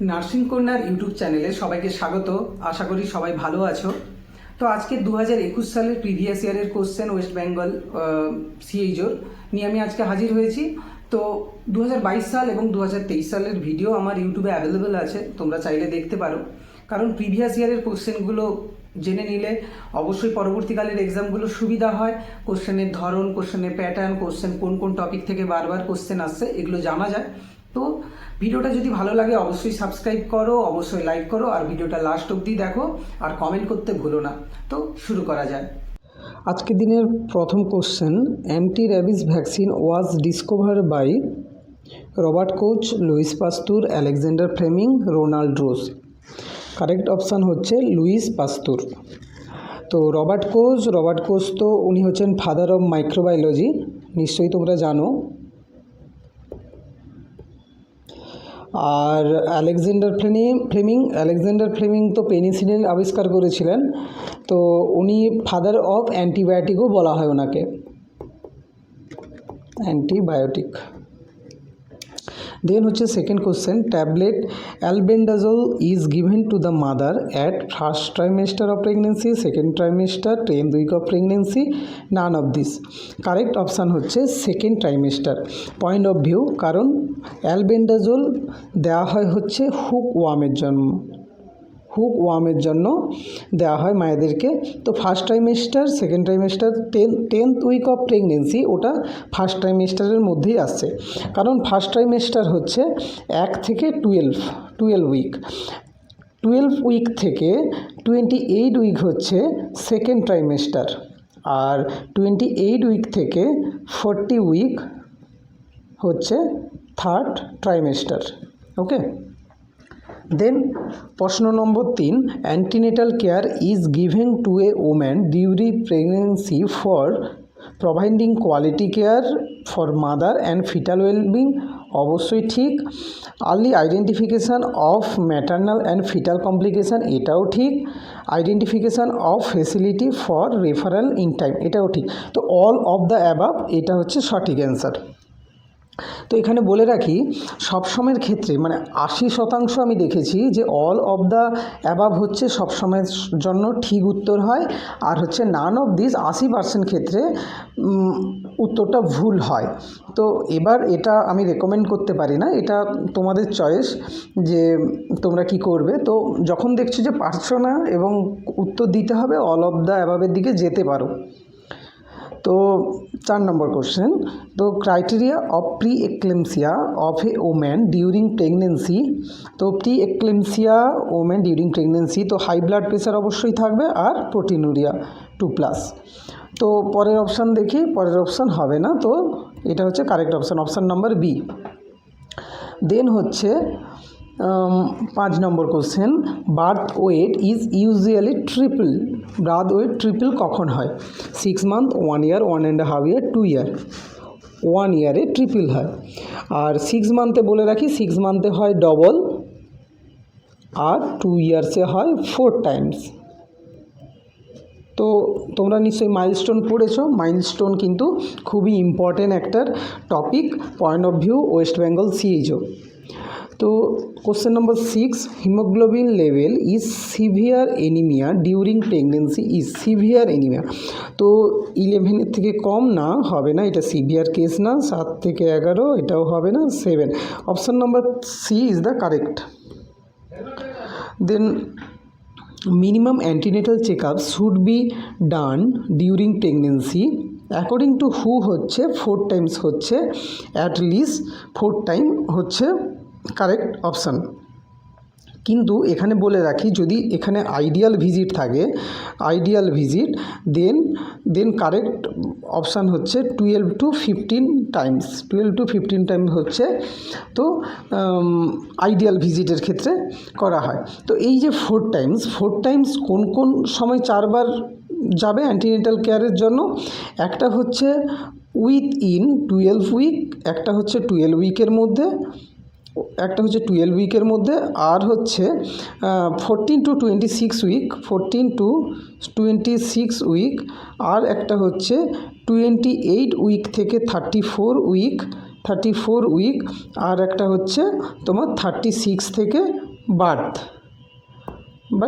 Nursing corner YouTube চ্যানেলে সবাইকে স্বাগত। আশা করি সবাই ভালো আছো। তো আজকে 2021 সালের প্রিভিয়াস ইয়ারের কোশ্চেন ওয়েস্ট বেঙ্গল সিএইচওর নিয়ে আমি আজকে হাজির হয়েছি। তো 2022 সাল এবং 2023 সালের ভিডিও আমার ইউটিউবে অ্যাভেলেবেল আছে, তোমরা চাইলে দেখতে পারো। কারণ প্রিভিয়াস ইয়ারের কোশ্চেনগুলো জেনে নিলে অবশ্যই পরবর্তীকালের এক্সামগুলো সুবিধা হয়। কোশ্চেনের ধরন, কোশ্চেনের প্যাটার্ন, কোশ্চেন কোন কোন টপিক থেকে বারবার কোশ্চেন আসছে এগুলো জানা যায়। তো ভিডিওটা যদি ভালো লাগে অবশ্যই সাবস্ক্রাইব করো, অবশ্যই লাইক করো, আর ভিডিওটা লাস্ট অবধি দেখো, আর কমেন্ট করতে ভুলো না। তো শুরু করা যায়। আজকের দিনের প্রথম question, anti rabies vaccine was discovered by Robert Koch, Louis Pasteur, Alexander Fleming, Ronald Ross. Correct option হচ্ছে লুইস পাস্তুর। তো রবার্ট কোচ তো উনি হচ্ছেন ফাদার অফ মাইক্রোবায়োলজি, নিশ্চয়ই তোমরা জানো। আর আলেকজান্ডার ফ্লেমিং তো পেনিসিলিন আবিষ্কার করেছিলেন, তো উনি ফাদার অফ অ্যান্টিবায়োটিকও বলা হয় ওনাকে, অ্যান্টিবায়োটিক। দেন হচ্ছে second question, tablet albendazole is given to the mother at first trimester of pregnancy, second trimester, 10th week of pregnancy, none of this. Correct option হচ্ছে second trimester. Point of view, কারণ albendazole দেওয়া হয় হচ্ছে হুকওয়ার্মের জন্য দেওয়া হয় মায়েদেরকে। তো first trimester, second trimester, 10th week of pregnancy ওটা ফার্স্ট ট্রাইমেস্টারের মধ্যেই আসছে। কারণ ফার্স্ট ট্রাইমেস্টার হচ্ছে 1 থেকে 12 উইক, 12 উইক থেকে 28 উইক হচ্ছে সেকেন্ড ট্রাইমেস্টার, আর 28 উইক থেকে 40 উইক হচ্ছে থার্ড ট্রাইমেস্টার। ওকে। দেন প্রশ্ন নম্বর 3, antenatal care is given two A woman during pregnancy for providing quality care for mother and fetal wellbeing. অবশ্যই ঠিক। Early identification of maternal and fetal complication, এটাও ঠিক। Identification of facility for referral in time, এটাও ঠিক। তো all of the above এটা হচ্ছে সঠিক অ্যান্সার। তো এখানে বলে রাখি, সবসময়ের ক্ষেত্রে মানে 80% আমি দেখেছি যে অল অফ দ্য অ্যাবাভ হচ্ছে সবসময়ের জন্য ঠিক উত্তর হয়, আর হচ্ছে নান অফ দিস 80% ক্ষেত্রে উত্তরটা ভুল হয়। তো এবার এটা আমি রেকমেন্ড করতে পারি না, এটা তোমাদের চয়েস যে তোমরা কি করবে। তো যখন দেখছো যে পারছো না এবং উত্তর দিতে হবে, অল অফ দ্য অ্যাবাভের দিকে যেতে পারো। তো 4 নম্বর কোশ্চেন, তো criteria of preeclampsia of a woman during pregnancy. তো preeclampsia woman during pregnancy, তো হাই ব্লাড প্রেশার অবশ্যই থাকবে, আর প্রোটিনুরিয়া 2+। তো পরের অপশান দেখি, পরের অপশান হবে না, তো এটা হচ্ছে correct option, option number B. Then হচ্ছে 5 number question, birth weight is usually triple. Birth weight triple কখন হয়? 6 মান্থ, 1 ইয়ার, 1.5 ইয়ার, 2 ইয়ার। 1 ইয়ারে ট্রিপল হয়। আর 6 মান্থে বলে রাখি, 6 মান্থে হয় ডবল, আর 2 ইয়ার্সে হয় 4 টাইমস। তো তোমরা নিশ্চয়ই মাইলস্টোন পড়েছো, মাইলস্টোন কিন্তু খুবই ইম্পর্টেন্ট একটা topic, point of view West Bengal CHO. তো question number 6, haemoglobin level is severe anaemia during pregnancy is severe anaemia. তো 11 থেকে কম না, হবে না, এটা সিভিয়ার কেস না। 7 থেকে 11 এটাও হবে না। 7, option number C is the correct. Then minimum antenatal checkup should be done during pregnancy according to who হচ্ছে 4 times হচ্ছে at least 4 time হচ্ছে কারেক্ট অপশান। কিন্তু এখানে বলে রাখি, যদি এখানে আইডিয়াল ভিজিট থাকে, আইডিয়াল ভিজিট, দেন কারেক্ট অপশান হচ্ছে 12 to 15 টাইমস। 12 to 15 টাইমস হচ্ছে তো আইডিয়াল ভিজিটের ক্ষেত্রে করা হয়। তো এই যে 4 টাইমস কোন কোন সময় 4 বার যাবে অ্যান্টিনেটাল কেয়ারের জন্য? একটা হচ্ছে উইথইন 12 উইক, একটা হচ্ছে 12 উইকের মধ্যে, একটা হচ্ছে 12 উইকের মধ্যে, আর হচ্ছে 14 to 26 উইক, 14 to 26 উইক, আর একটা হচ্ছে 28 উইক থেকে 34 উইক, আর একটা হচ্ছে তোমার 36 থেকে বার্থ বা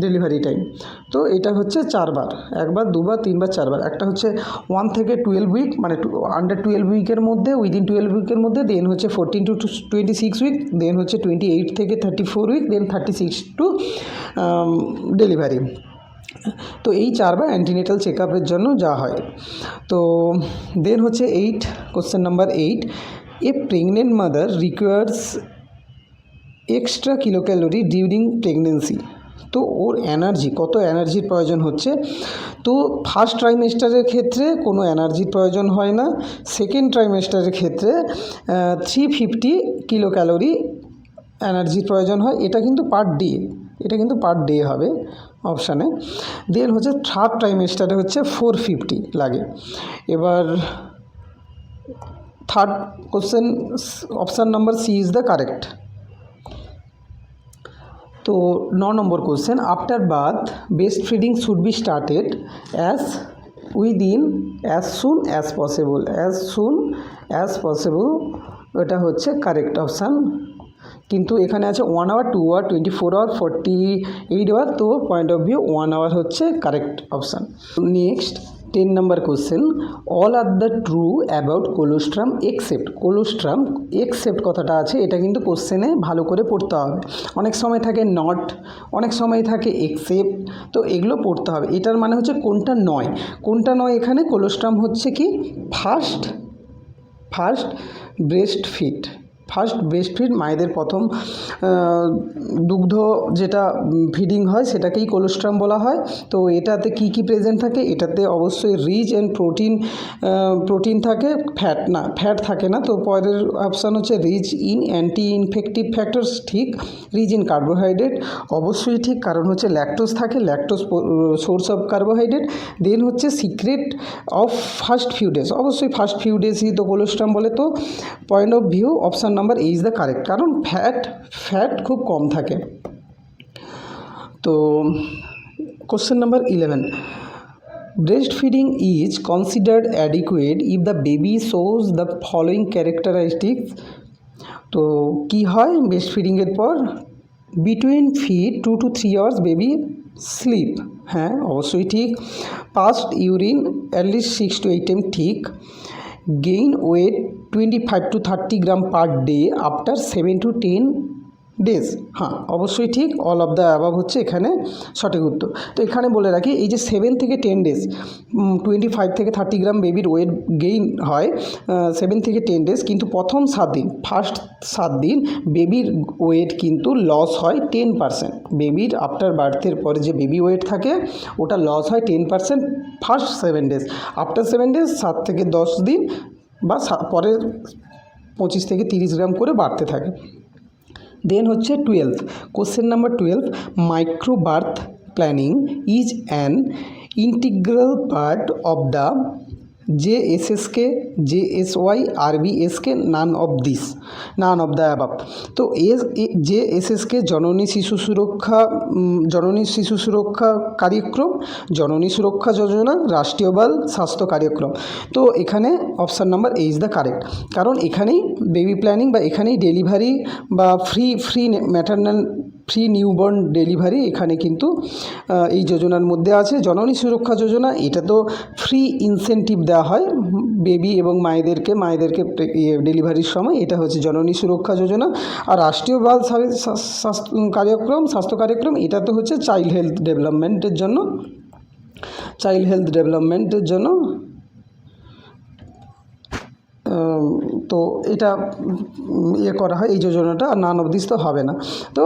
ডেলিভারি টাইম। তো এটা হচ্ছে 4 বার, 1 বার 2 বার 3 বার 4 বার। একটা হচ্ছে 1 থেকে 12 উইক, মানে আন্ডার 12 উইকের মধ্যে, উইদিন 12 উইকের মধ্যে, দেন হচ্ছে 14 to 26 উইক, দেন হচ্ছে 28 থেকে 34 উইক, দেন 36 টু ডেলিভারি। তো এই 4 বার অ্যান্টিনেটাল চেক আপের জন্য যাওয়া হয়। তো দেন হচ্ছে question number 8, a pregnant mother requires extra kilocalorie during pregnancy. তো ওর কত এনার্জির প্রয়োজন হচ্ছে। তো ফার্স্ট ট্রাইমেস্টারের ক্ষেত্রে কোনো এনার্জির প্রয়োজন হয় না, সেকেন্ড ট্রাইমেস্টারের ক্ষেত্রে 350 কিলোক্যালোরি এনার্জির প্রয়োজন হয়। এটা কিন্তু পার ডে হবে অপশানে। দেন হচ্ছে থার্ড ট্রাইমেস্টারে হচ্ছে 450 লাগে। এবার third question, option number C is the correct. তো 9 number question, after birth breast feeding should be started as soon as possible. এটা হচ্ছে কারেক্ট অপশান। কিন্তু এখানে আছে 1 আওয়ার, 2 আওয়ার, 24 আওয়ার, 48 আওয়ার। তো পয়েন্ট অফ ভিউ 1 আওয়ার হচ্ছে correct option. Next 10 number question, all are the true about colostrum except কথাটা আছে, এটা কিন্তু কোশ্চেনে ভালো করে পড়তে হবে। অনেক সময় থাকে নট, অনেক সময় থাকে এক্সেপ্ট, তো এগুলো পড়তে হবে। এটার মানে হচ্ছে কোনটা নয়। এখানে কোলোস্ট্রাম হচ্ছে কি ফার্স্ট ব্রেস্ট ফিড, মায়েদের প্রথম দুগ্ধ যেটা ফিডিং হয় সেটাকেই কোলোস্ট্রাম বলা হয়। তো এটাতে কি প্রেজেন্ট থাকে, এটাতে অবশ্যই রিচ অ্যান্ড প্রোটিন থাকে, ফ্যাট থাকে না। তো পরের অপশান হচ্ছে rich in anti infective factors, ঠিক। রিচ ইন কার্বোহাইড্রেট অবশ্যই ঠিক, কারণ হচ্ছে ল্যাকটোজ থাকে, সোর্স অফ কার্বোহাইড্রেট। দেন হচ্ছে secret of first few days, অবশ্যই ফার্স্ট ফিউ ডেজই তো কোলোস্ট্রাম বলে। তো point of view option number A is the correct, কারণ ফ্যাট খুব কম থাকে। তো question number 11, breast feeding is considered adequate if the baby shows the following characteristics. তো কী হয় ব্রেস্ট ফিডিংয়ের পর, between feed 2 to 3 hours baby sleep, হ্যাঁ অবশ্যই ঠিক। Passed urine at least 6 to 8 time, ঠিক। Gain weight 25 to 30 gram per day after 7 to 10 days, হ্যাঁ অবশ্যই ঠিক। অল অফ দ্য অ্যাবাভ হচ্ছে এখানে সঠিক উত্তর। তো এখানে বলে রাখি, এই যে 7 থেকে 10 ডেজ 25 থেকে 30 গ্রাম বেবির ওয়েট গেইন হয় 7 থেকে 10 ডেজ, কিন্তু ফার্স্ট 7 দিন বেবির ওয়েট কিন্তু লস হয় 10%। বেবির আফটার বার্থের পরে যে বেবি ওয়েট থাকে ওটা লস হয় 10% ফার্স্ট 7 ডেজ। আফটার 7 ডেজ 7 থেকে 10 দিন বা পরের 25 থেকে 30 গ্রাম করে বাড়তে থাকে। দেন হচ্ছে 12, question number 12, micro birth planning is an integral part of the JSSK, JSY, RBSK, none of the above. তো JSSK জননী শিশু সুরক্ষা কার্যক্রম, জননী সুরক্ষা যোজনা, রাষ্ট্রীয় বাল স্বাস্থ্য কার্যক্রম। তো এখানে option number A is the correct, কারণ এখানেই বেবি প্ল্যানিং বা এখানেই ডেলিভারি বা ফ্রি নিউবর্ন ডেলিভারি এখানে কিন্তু এই যোজনার মধ্যে আছে। জননী সুরক্ষা যোজনা, এটা তো ফ্রি ইনসেন্টিভ দেওয়া হয় বেবি এবং মায়েদেরকে ডেলিভারির সময়, এটা হচ্ছে জননী সুরক্ষা যোজনা। আর রাষ্ট্রীয় বাল স্বাস্থ্য কার্যক্রম, এটা তো হচ্ছে চাইল্ড হেলথ ডেভেলপমেন্টের জন্য। তো এটা করা হয় এই যোজনাটা, আর নান অফ দিস তো হবে না। তো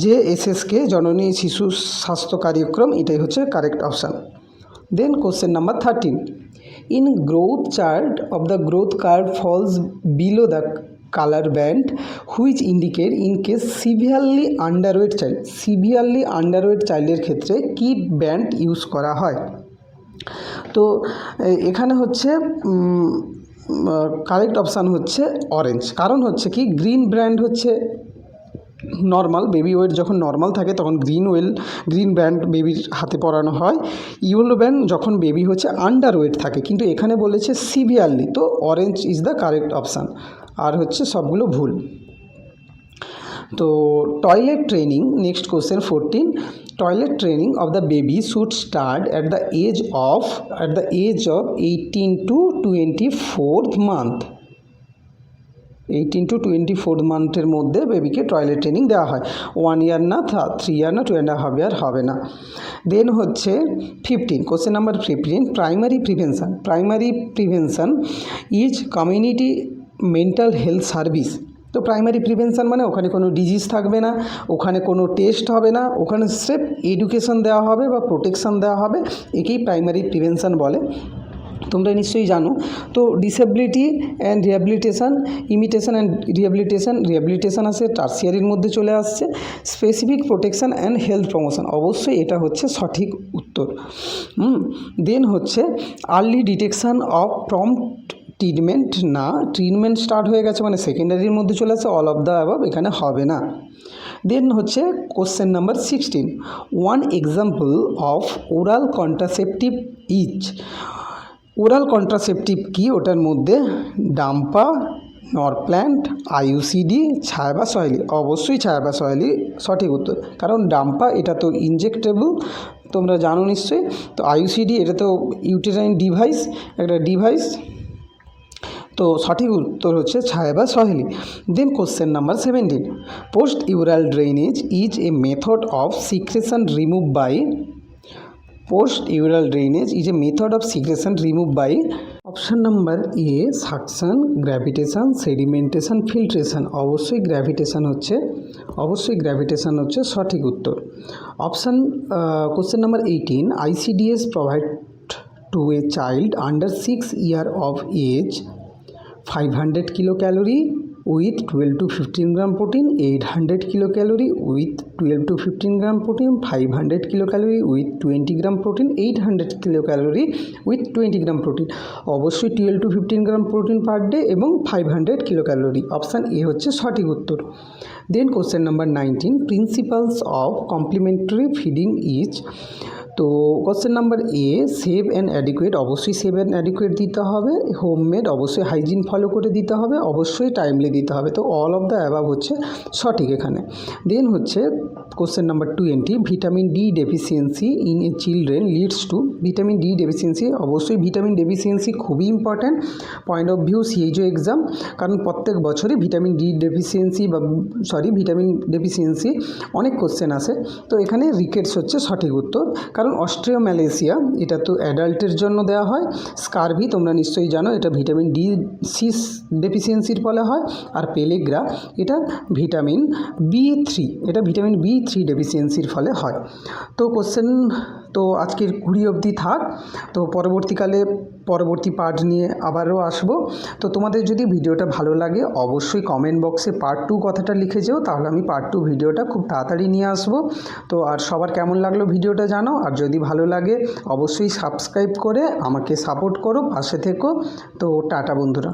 JSSK জননী শিশু স্বাস্থ্য কার্যক্রম, এটাই হচ্ছে correct option. Then question number 13, in growth chart of the growth curve falls below the colour band which indicate in case severely underweight চাইল্ডের ক্ষেত্রে কি ব্যান্ড ইউজ করা হয়। তো এখানে হচ্ছে কারেক্ট অপশান হচ্ছে অরেঞ্জ, কারণ হচ্ছে কি গ্রিন ব্র্যান্ড হচ্ছে নর্মাল, বেবি ওয়েট যখন নর্মাল থাকে তখন গ্রিন ব্যান্ড বেবির হাতে পরানো হয়। ইয়েলো ব্যান্ড যখন বেবি হচ্ছে আন্ডার ওয়েট থাকে, কিন্তু এখানে বলেছে সিভিয়ারলি, তো orange is the correct option, আর হচ্ছে সবগুলো ভুল। তো toilet training, next question 14, toilet training of the baby should start at the age of 18 to 24th month. 18 to 24 মান্থের মধ্যে বেবিকে টয়লেট ট্রেনিং দেওয়া হয়। 1 ইয়ার না, 3 ইয়ার না, 2.5 ইয়ার হবে না। দেন হচ্ছে 15, question number 15, primary prevention is community mental health service. তো প্রাইমারি প্রিভেনশন মানে ওখানে কোনো ডিজিজ থাকবে না, ওখানে কোনো টেস্ট হবে না, ওখানে স্রেফ এডুকেশন দেওয়া হবে বা প্রোটেকশন দেওয়া হবে, একেই প্রাইমারি প্রিভেনশন বলে। তোমরা নিশ্চয়ই জানো। তো ডিসেবিলিটি অ্যান্ড রিহ্যাবিলিটেশন আসে টার্সিয়ারির মধ্যে চলে আসছে। Specific protection and health promotion, অবশ্যই এটা হচ্ছে সঠিক উত্তর। দেন হচ্ছে early detection of prompt treatment, না ট্রিটমেন্ট স্টার্ট হয়ে গেছে মানে সেকেন্ডারির মধ্যে চলে আসে, অল অফ দ্য অ্যাবভ এখানে হবে না। দেন হচ্ছে question number 16, one example of oral contraceptive is. Oral contraceptive কি, ওটার মধ্যে ডাম্পা, নরপ্ল্যান্ট, আইইউসিডি, ছায়া সয়েলি, অবশ্যই ছায়া সয়েলি সঠিক উত্তর, কারণ ডাম্পা এটা তো ইনজেক্টেবল, তোমরা জানো নিশ্চয়ই। তো আইইউসিডি এটা তো ইউটেরাইন ডিভাইস, একটা ডিভাইস, তো সঠিক উত্তর হচ্ছে Chhaya Saheli. Then question number 17, postural drainage is a method of secretion remove by. Postural drainage is a method of secretion remove by option number A suction, gravitation, sedimentation, filtration, অবশ্যই gravitation হচ্ছে সঠিক উত্তর। Option question number 18, ICDS provide to a child under 6 years of age 500 kilocalorie with 12 to 15 gram protein, 800 kilocalorie with 12 to 15 gram protein, 500 kilocalorie with 20 gram protein, 800 kilocalorie with 20 gram protein, অবশ্যই 12 to 15 gram protein per day এবং 500 kilocalorie, option A হচ্ছে সঠিক উত্তর। Then question number 19, principles of complementary feeding is. তো question number A safe and adequate, অবশ্যই safe and adequate দিতে হবে। Homemade, অবশ্যই হাইজিন ফলো করে দিতে হবে, অবশ্যই টাইমলি দিতে হবে। তো অল অফ দ্য অ্যাবাভ হচ্ছে সঠিক এখানে। দেন হচ্ছে question number 20, vitamin D deficiency in a children leads to. Vitamin D deficiency, অবশ্যই ভিটামিন ডেফিসিয়েন্সি খুবই important point of view CHO exam, কারণ প্রত্যেক বছরই ভিটামিন ডেফিসিয়েন্সি অনেক কোশ্চেন আসে। তো এখানে রিকেটস হচ্ছে সঠিক উত্তর, কারণ অস্ট্রিওম্যালেশিয়া এটা তো অ্যাডাল্টের জন্য দেওয়া হয়। স্কারভি তোমরা নিশ্চয়ই জানো, এটা ভিটামিন ডি6 ডেফিসিয়েন্সির ফলে হয়। আর পেলেগ্রা এটা ভিটামিন B3, এটা ভিটামিন B3 ডেফিসিয়েন্সির ফলে হয়। তো কোশ্চেন তো আজকের 20 অবধি থাক। তো পরবর্তী পার্ট নিয়ে আবারও আসবো। তো তোমাদের যদি ভিডিওটা ভালো লাগে অবশ্যই কমেন্ট বক্সে পার্ট 2 কথাটা লিখে যেও, তাহলে আমি পার্ট 2 ভিডিওটা খুব তাড়াতাড়ি নিয়ে আসবো। তো আর সবার কেমন লাগলো ভিডিওটা জানো, আর যদি ভালো লাগে অবশ্যই সাবস্ক্রাইব করে আমাকে সাপোর্ট করো, পাশে থেকো। তো টাটা বন্ধুরা।